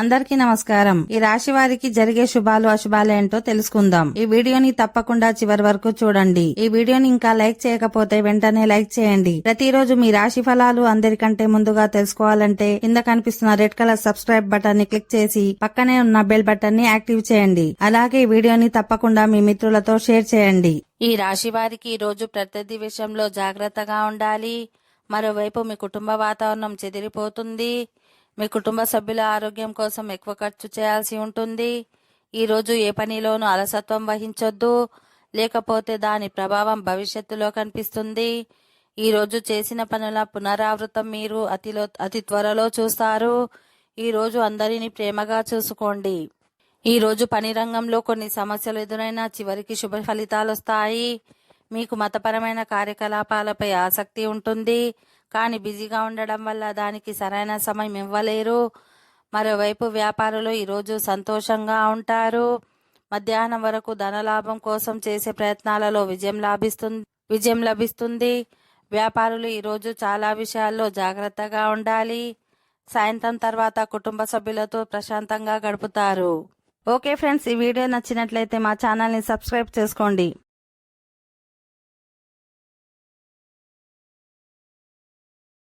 అందరికీ నమస్కారం. ఈ రాశి వారికి జరిగే శుభాలు అశుభాలు ఏంటో తెలుసుకుందాం. ఈ వీడియోని తప్పకుండా చివరి వరకు చూడండి. ఈ వీడియోని ఇంకా లైక్ చేయకపోతే వెంటనే లైక్ చేయండి. ప్రతిరోజు మీ రాశి ఫలాలు అందరికంటే ముందుగా తెలుసుకోవాలంటే కింద కనిపిస్తున్న రెడ్ కలర్ సబ్స్క్రైబ్ బటన్ ని క్లిక్ చేసి పక్కనే ఉన్న బెల్ బటన్ ని యాక్టివ్ చేయండి. అలాగే ఈ వీడియోని తప్పకుండా మీ మిత్రులతో షేర్ చేయండి. ఈ రాశి వారికి ఈ రోజు ప్రతి విషయంలో జాగ్రత్తగా ఉండాలి. మరోవైపు మీ కుటుంబ వాతావరణం చెదిరిపోతుంది. మీ కుటుంబ సభ్యుల ఆరోగ్యం కోసం ఎక్కువ ఖర్చు చేయాల్సి ఉంటుంది. ఈరోజు ఏ పనిలోనూ అలసత్వం వహించొద్దు, లేకపోతే దాని ప్రభావం భవిష్యత్తులో కనిపిస్తుంది. ఈరోజు చేసిన పనుల పునరావృతం మీరు అతి త్వరలో చూస్తారు. ఈరోజు అందరినీ ప్రేమగా చూసుకోండి. ఈరోజు పని రంగంలో కొన్ని సమస్యలు ఎదురైనా చివరికి శుభ ఫలితాలు వస్తాయి. మీకు మతపరమైన కార్యకలాపాలపై ఆసక్తి ఉంటుంది, కానీ బిజీగా ఉండడం వల్ల దానికి సరైన సమయం ఇవ్వలేరు. మరోవైపు వ్యాపారులు ఈరోజు సంతోషంగా ఉంటారు. మధ్యాహ్నం వరకు ధనలాభం కోసం చేసే ప్రయత్నాలలో విజయం లభిస్తుంది. వ్యాపారులు ఈరోజు చాలా విషయాల్లో జాగ్రత్తగా ఉండాలి. సాయంత్రం తర్వాత కుటుంబ సభ్యులతో ప్రశాంతంగా గడుపుతారు. ఓకే ఫ్రెండ్స్, ఈ వీడియో నచ్చినట్లయితే మా ఛానల్ని సబ్స్క్రైబ్ చేసుకోండి.